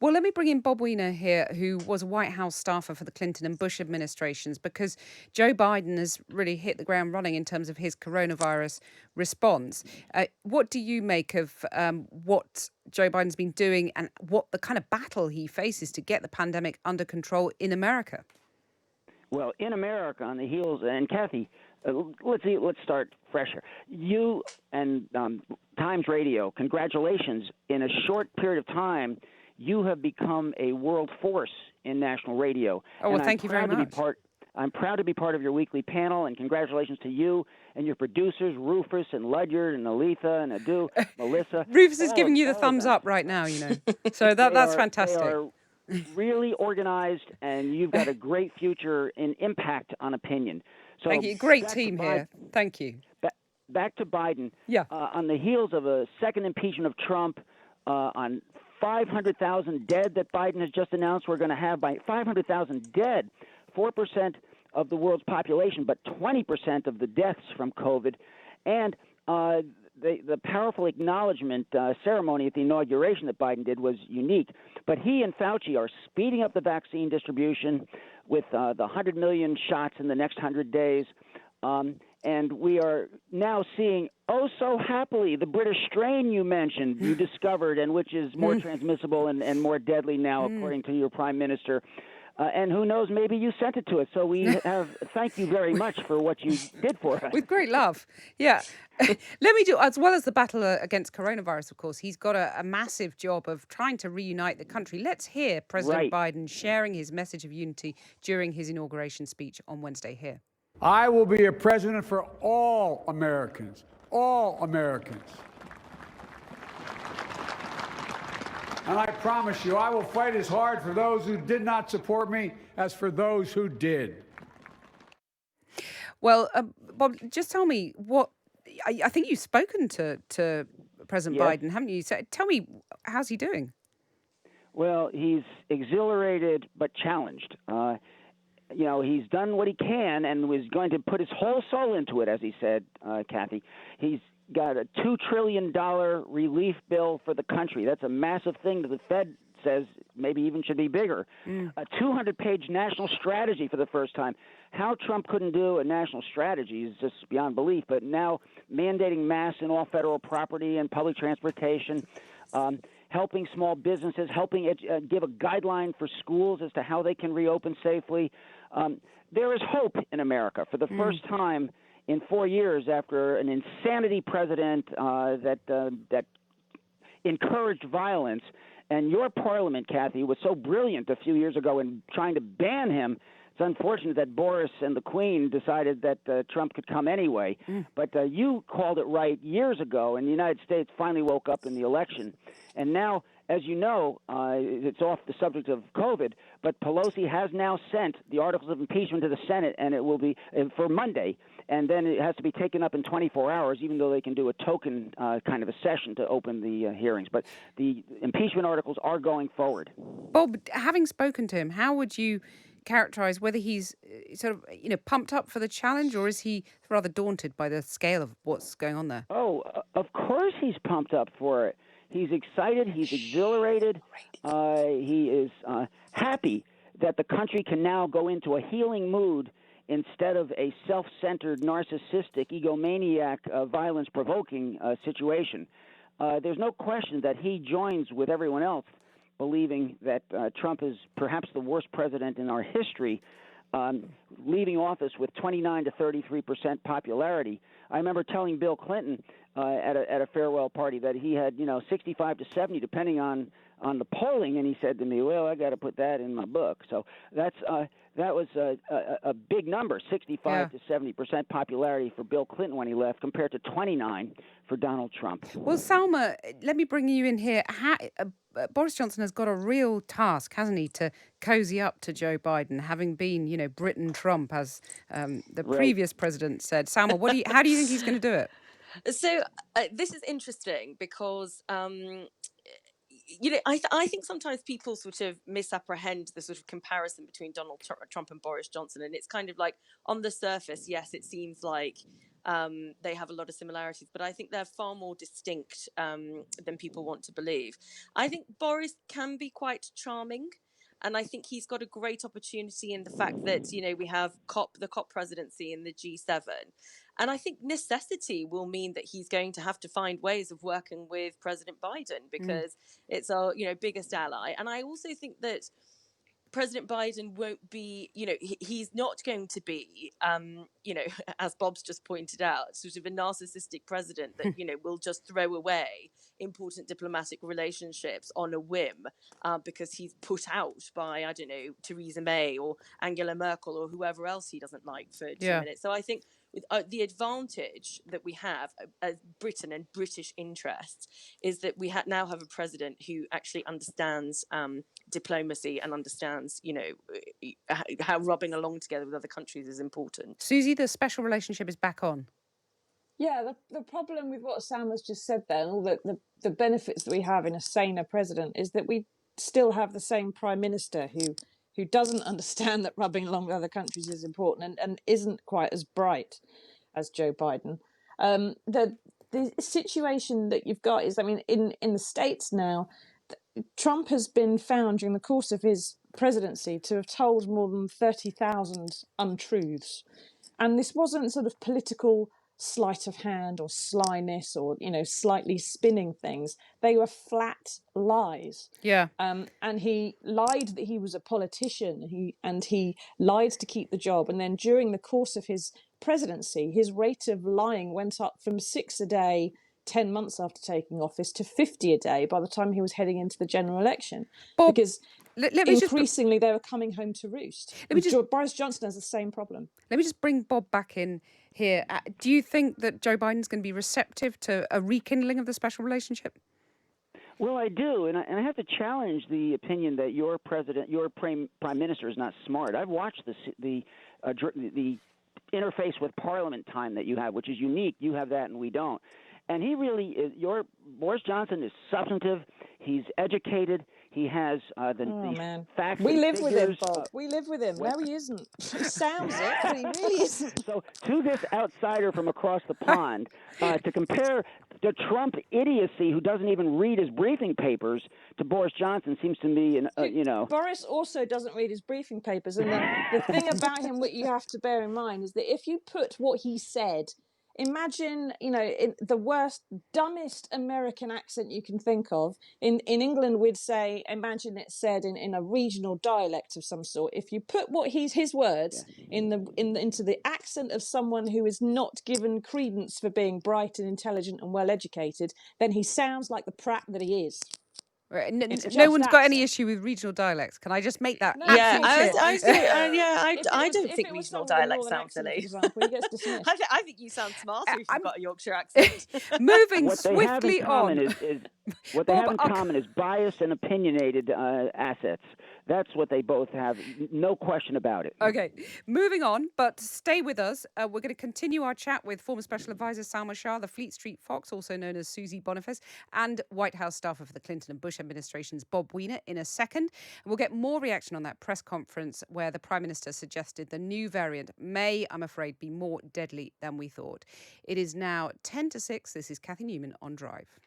Well, let me bring in Bob Weiner here, who was a White House staffer for the Clinton and Bush administrations, because Joe Biden has really hit the ground running in terms of his coronavirus response. What do you make of what Joe Biden's been doing and what the kind of battle he faces to get the pandemic under control in America? Well, in America, on the heels, and Cathy, let's start fresher. You and Times Radio, congratulations. In a short period of time, you have become a world force in national radio. Oh, well, thank you very much. I'm proud to be part of your weekly panel, and congratulations to you and your producers, Rufus and Ludyard and Aletha and Adu, Melissa. Rufus is giving you the thumbs up right now, So that's fantastic. They are really organized, and you've got a great future in impact on opinion. So thank you. Great team here. Thank you. Back to Biden. Yeah. On the heels of a second impeachment of Trump, on 500,000 dead that Biden has just announced we're going to have, by 500,000 dead, 4% of the world's population, but 20% of the deaths from COVID, and the powerful acknowledgement ceremony at the inauguration that Biden did was unique. But he and Fauci are speeding up the vaccine distribution with the 100 million shots in the next 100 days. And we are now seeing, oh so happily, the British strain you mentioned, you discovered, and which is more transmissible and more deadly now, according to your prime minister. And who knows, maybe you sent it to us. So we have, thank you very much for what you did for us. With great love. Yeah. Let me do, as well as the battle against coronavirus, of course, he's got a massive job of trying to reunite the country. Let's hear President Biden sharing his message of unity during his inauguration speech on Wednesday here. I will be a president for all Americans, all Americans. And I promise you, I will fight as hard for those who did not support me as for those who did. Well, Bob, just tell me what, I think you've spoken to President Biden, haven't you? So tell me, how's he doing? Well, he's exhilarated but challenged. He's done what he can and was going to put his whole soul into it, as he said, Cathy. He's got a $2 trillion relief bill for the country. That's a massive thing that the Fed says maybe even should be bigger. A 200-page national strategy for the first time. How Trump couldn't do a national strategy is just beyond belief, but now mandating masks in all federal property and public transportation, helping small businesses, helping give a guideline for schools as to how they can reopen safely. There is hope in America for the first time in 4 years after an insanity president that encouraged violence. And your parliament, Cathy, was so brilliant a few years ago in trying to ban him. It's unfortunate that Boris and the Queen decided that Trump could come anyway. But you called it right years ago, and the United States finally woke up in the election. And now, as you know, it's off the subject of COVID, but Pelosi has now sent the articles of impeachment to the Senate, and it will be for Monday. And then it has to be taken up in 24 hours, even though they can do a token kind of a session to open the hearings. But the impeachment articles are going forward. Bob, having spoken to him, how would you characterize whether he's sort of, pumped up for the challenge, or is he rather daunted by the scale of what's going on there? Oh, of course he's pumped up for it. He's excited. He's exhilarated. He is happy that the country can now go into a healing mood instead of a self-centered, narcissistic, egomaniac, violence-provoking situation. There's no question that he joins with everyone else believing that Trump is perhaps the worst president in our history, leaving office with 29 to 33% popularity. I remember telling Bill Clinton at a farewell party that he had, 65 to 70, depending on the polling, and he said to me, "Well, I got to put that in my book." So that was a big number, 65 to 70% popularity for Bill Clinton when he left, compared to 29 for Donald Trump. Well, Salma, let me bring you in here. Boris Johnson has got a real task, hasn't he, to cozy up to Joe Biden, having been, Britain Trump, as the previous president said. Salma, how do you think he's going to do it? So this is interesting because, I think sometimes people sort of misapprehend the sort of comparison between Donald Trump and Boris Johnson. And it's kind of like, on the surface, yes, it seems like They have a lot of similarities, but I think they're far more distinct than people want to believe. I think Boris can be quite charming. And I think he's got a great opportunity in the fact that, we have the COP presidency in the G7. And I think necessity will mean that he's going to have to find ways of working with President Biden because it's our, biggest ally. And I also think that President Biden won't be, he's not going to be, as Bob's just pointed out, sort of a narcissistic president that, will just throw away important diplomatic relationships on a whim because he's put out by, I don't know, Theresa May or Angela Merkel or whoever else he doesn't like for 2 minutes. So I think with the advantage that we have as Britain and British interests is that we now have a president who actually understands diplomacy and understands, how rubbing along together with other countries is important. Susie, the special relationship is back on. Yeah, the problem with what Sam has just said there, and all the benefits that we have in a saner president, is that we still have the same prime minister who doesn't understand that rubbing along with other countries is important and isn't quite as bright as Joe Biden. The situation that you've got is, in the States now, Trump has been found during the course of his presidency to have told more than 30,000 untruths. And this wasn't sort of political sleight of hand or slyness or, slightly spinning things. They were flat lies. Yeah. And he lied that he was a politician. He lied to keep the job. And then during the course of his presidency, his rate of lying went up from 6 a day 10 months after taking office to 50 a day by the time he was heading into the general election. Bob, because increasingly they were coming home to roost. Boris Johnson has the same problem. Let me just bring Bob back in here. Do you think that Joe Biden's going to be receptive to a rekindling of the special relationship? Well, I do, and I have to challenge the opinion that your prime minister is not smart. I've watched the interface with Parliament time that you have, which is unique. You have that, and we don't. And he really is. Boris Johnson is substantive. He's educated. He has the facts. We live with him, Bob. We live with him. No, he isn't. He sounds it, but he really isn't. So, to this outsider from across the pond, to compare the Trump idiocy, who doesn't even read his briefing papers, to Boris Johnson seems to me, Boris also doesn't read his briefing papers, and the thing about him, what you have to bear in mind, is that if you put what he said. Imagine, in the worst, dumbest American accent you can think of. In England, we'd say, imagine it said in a regional dialect of some sort. If you put his words into the accent of someone who is not given credence for being bright and intelligent and well educated, then he sounds like the prat that he is. Right. No one's got any issue with regional dialects. Can I just make that? I don't think regional dialects sound silly. Example, he gets dismissed. I think you sound smarter if you've got a Yorkshire accent. Moving what swiftly on. What they have in common is biased and opinionated assets. That's what they both have, no question about it. Okay, moving on, but stay with us. We're going to continue our chat with former Special Advisor Salma Shah, the Fleet Street Fox, also known as Susie Boniface, and White House staffer for the Clinton and Bush administrations, Bob Weiner, in a second. And we'll get more reaction on that press conference where the Prime Minister suggested the new variant may, I'm afraid, be more deadly than we thought. It is now 10 to 6. This is Cathy Newman on Drive.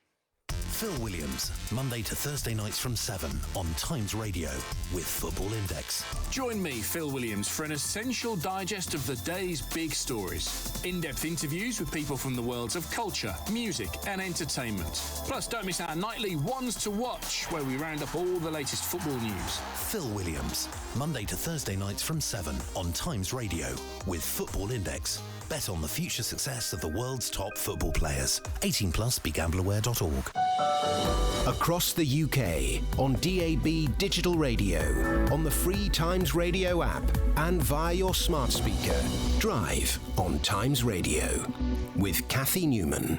Phil Williams, Monday to Thursday nights from 7 on Times Radio with Football Index. Join me, Phil Williams, for an essential digest of the day's big stories. In-depth interviews with people from the worlds of culture, music and entertainment. Plus, don't miss our nightly Ones to Watch, where we round up all the latest football news. Phil Williams, Monday to Thursday nights from 7 on Times Radio with Football Index. Bet on the future success of the world's top football players. 18 plus, begambleaware.org. Across the UK, on DAB digital radio, on the free Times Radio app, and via your smart speaker. Drive on Times Radio with Cathy Newman.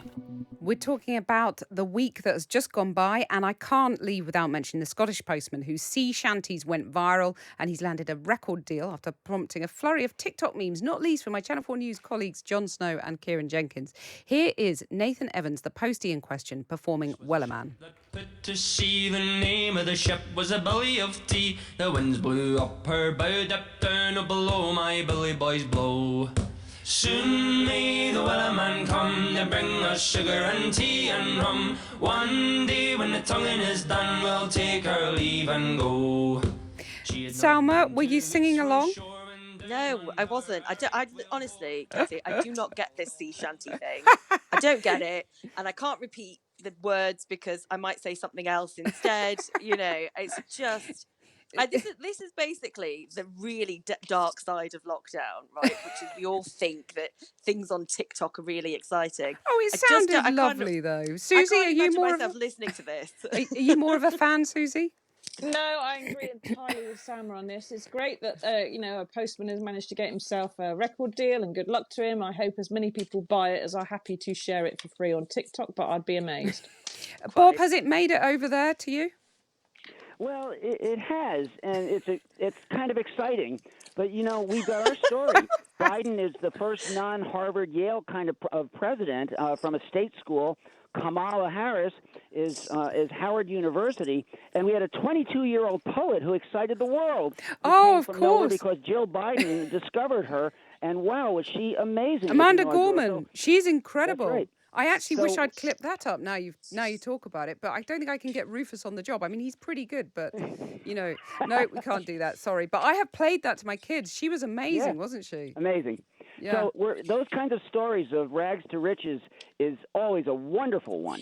We're talking about the week that has just gone by, and I can't leave without mentioning the Scottish postman whose sea shanties went viral, and he's landed a record deal after prompting a flurry of TikTok memes, not least from my Channel 4 News colleagues Jon Snow and Kieran Jenkins. Here is Nathan Evans, the postie in question, performing Wellerman. Put to sea, the name of the ship was a billy of tea. The winds blew up her bow, dipped down below, my billy boys blow. Soon may the wellerman come to bring us sugar and tea and rum. One day when the tonguing is done, we'll take our leave and go. Salma, were you singing along? No, I wasn't. I honestly, Cathy, I do not get this sea shanty thing. I don't get it, and I can't repeat the words because I might say something else instead. It's just. This is basically the really dark side of lockdown, right? Which is we all think that things on TikTok are really exciting. Oh, it sounded I lovely though. I Susie, can't are you imagine more myself listening to this. are you more of a fan, Susie? No, I agree entirely with Sam on this. It's great that a postman has managed to get himself a record deal, and good luck to him. I hope as many people buy it as are happy to share it for free on TikTok, but I'd be amazed. Bob, has it made it over there to you? Well, it has, and it's kind of exciting. But we've got our story. Biden is the first non-Harvard Yale kind of president from a state school. Kamala Harris is Howard University, and we had a 22-year-old poet who excited the world. Oh, of from nowhere course. because Jill Biden discovered her, and wow, was she amazing! Amanda at the inaugural. Gorman, she's incredible. That's right. I actually wish I'd clipped that up. Now you talk about it, but I don't think I can get Rufus on the job. I mean, he's pretty good, but no, we can't do that. Sorry, but I have played that to my kids. She was amazing, wasn't she? Amazing. Yeah. So those kinds of stories of rags to riches is always a wonderful one.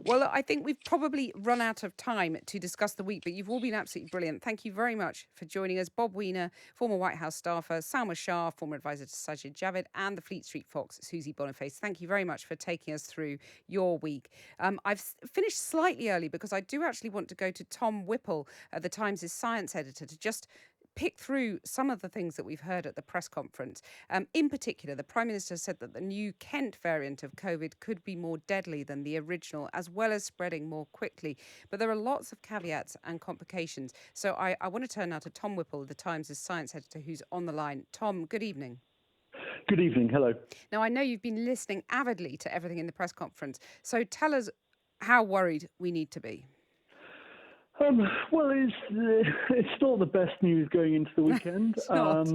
Well, I think we've probably run out of time to discuss the week, but you've all been absolutely brilliant. Thank you very much for joining us. Bob Weiner, former White House staffer, Salma Shah, former advisor to Sajid Javid, and the Fleet Street Fox, Susie Boniface. Thank you very much for taking us through your week. I've finished slightly early because I do actually want to go to Tom Whipple, the Times' science editor, to just pick through some of the things that we've heard at the press conference. In particular, the Prime Minister said that the new Kent variant of COVID could be more deadly than the original, as well as spreading more quickly. But there are lots of caveats and complications. So I want to turn now to Tom Whipple, the Times' science editor, who's on the line. Tom, good evening. Good evening. Hello. Now, I know you've been listening avidly to everything in the press conference. So tell us how worried we need to be. Well, it's not the best news going into the weekend. It's not.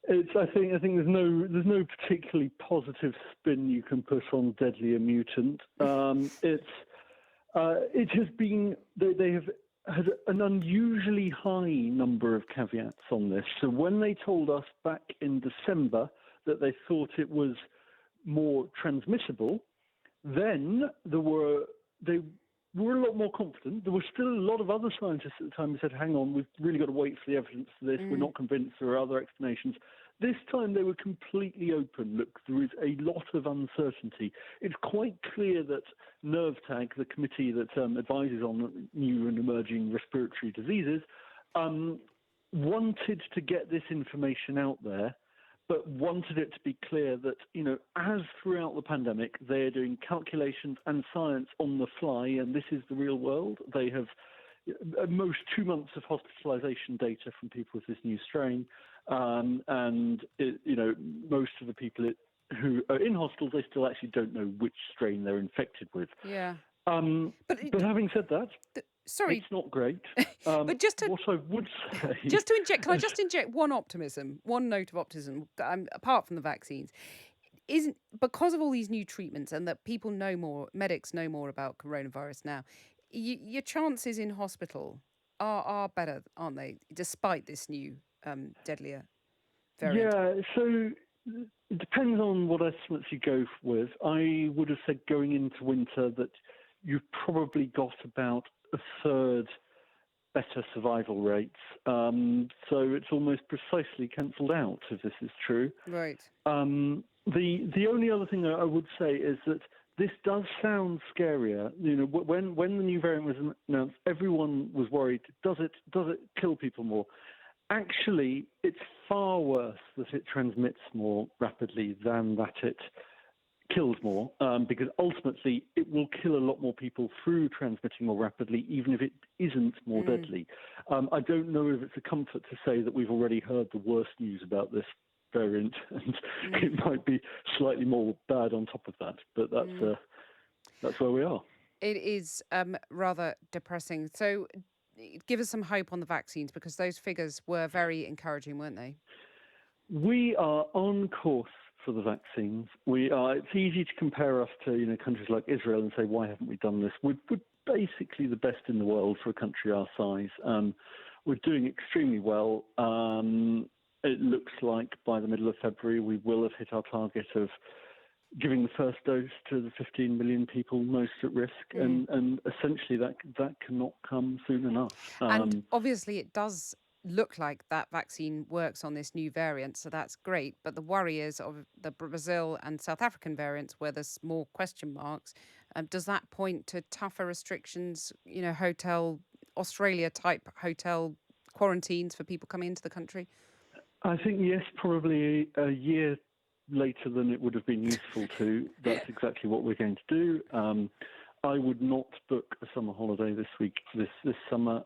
I think there's no particularly positive spin you can put on deadlier mutant. It has been they have had an unusually high number of caveats on this. So when they told us back in December that they thought it was more transmissible, then they were a lot more confident. There were still a lot of other scientists at the time who said, hang on, we've really got to wait for the evidence for this. We're not convinced there are other explanations. This time they were completely open. Look, there is a lot of uncertainty. It's quite clear that NERVTAG, the committee that advises on new and emerging respiratory diseases, wanted to get this information out there, but wanted it to be clear that, as throughout the pandemic, they're doing calculations and science on the fly, and this is the real world. They have at most 2 months of hospitalization data from people with this new strain, and most of the people who are in hospitals, they still actually don't know which strain they're infected with. Yeah. But having said that, sorry, it's not great. But what I would say, can I just inject one note of optimism, apart from the vaccines, isn't because of all these new treatments and that people know more, medics know more about coronavirus now. Your chances in hospital are better, aren't they? Despite this new deadlier variant. Yeah. So it depends on what estimates you go with. I would have said going into winter that you've probably got about a third better survival rates. So it's almost precisely cancelled out if this is true. Right. The only other thing I would say is that this does sound scarier. When the new variant was announced, everyone was worried. Does it kill people more? Actually, it's far worse that it transmits more rapidly than that it kills more, because ultimately it will kill a lot more people through transmitting more rapidly, even if it isn't more deadly. I don't know if it's a comfort to say that we've already heard the worst news about this variant, and it might be slightly more bad on top of that. But that's where we are. It is rather depressing. So give us some hope on the vaccines, because those figures were very encouraging, weren't they? We are on course for the vaccines. It's easy to compare us to countries like Israel and say, why haven't we done this? We're basically the best in the world for a country our size. We're doing extremely well. It looks like by the middle of February we will have hit our target of giving the first dose to the 15 million people most at risk, and essentially that cannot come soon enough. And obviously it does look like that vaccine works on this new variant, so that's great. But the worry is of the Brazil and South African variants where there's more question marks. Does that point to tougher restrictions, Australia-type hotel quarantines for people coming into the country? I think, yes, probably a year later than it would have been useful to. That's exactly what we're going to do. I would not book a summer holiday this summer.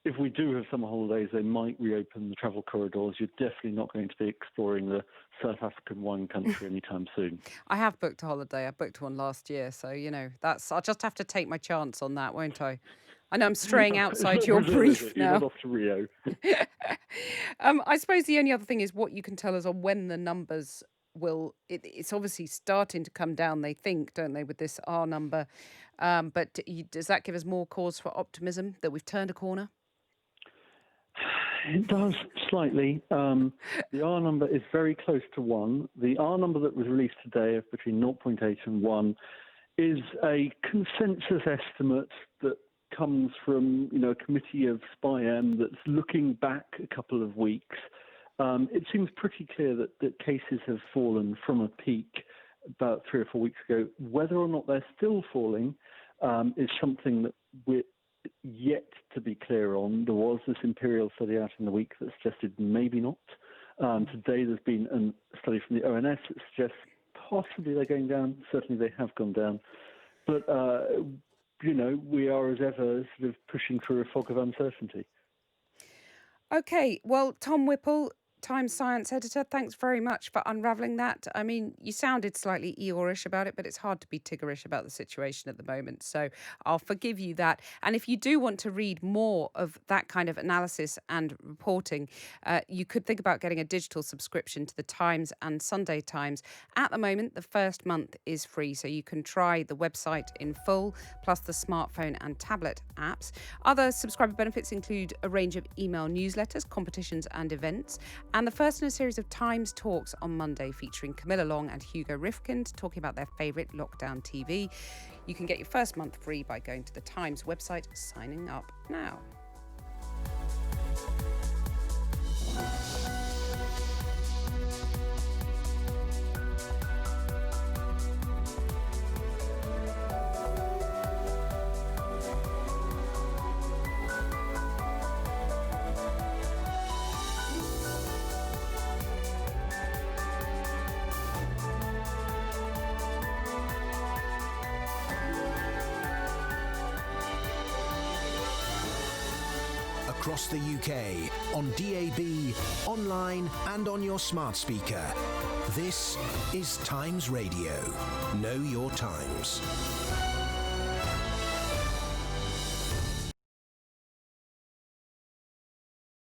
If we do have summer holidays, they might reopen the travel corridors. You're definitely not going to be exploring the South African wine country anytime soon. I have booked a holiday. I booked one last year, so I'll just have to take my chance on that, won't I? I know I'm straying outside your brief now. You're not off to Rio. I suppose the only other thing is what you can tell us on when the numbers will. It's obviously starting to come down. They think, don't they, with this R number? But does that give us more cause for optimism that we've turned a corner? It does slightly. The R number is very close to 1. The R number that was released today of between 0.8 and 1 is a consensus estimate that comes from a committee of SPI-M that's looking back a couple of weeks. It seems pretty clear that cases have fallen from a peak about 3 or 4 weeks ago. Whether or not they're still falling is something that we're yet to be clear on. There was this Imperial study out in the week that suggested maybe not. Today there's been a study from the ONS that suggests possibly they're going down. Certainly they have gone down. But we are as ever sort of pushing through a fog of uncertainty. Okay, well, Tom Whipple, Times Science Editor, thanks very much for unravelling that. I mean, you sounded slightly Eeyore-ish about it, but it's hard to be Tiggerish about the situation at the moment. So I'll forgive you that. And if you do want to read more of that kind of analysis and reporting, you could think about getting a digital subscription to the Times and Sunday Times. At the moment, the first month is free, so you can try the website in full, plus the smartphone and tablet apps. Other subscriber benefits include a range of email newsletters, competitions and events, and the first in a series of Times Talks on Monday featuring Camilla Long and Hugo Rifkind talking about their favourite lockdown TV. You can get your first month free by going to the Times website, signing up now. Across the UK, on DAB, online and on your smart speaker. This is Times Radio. Know your times.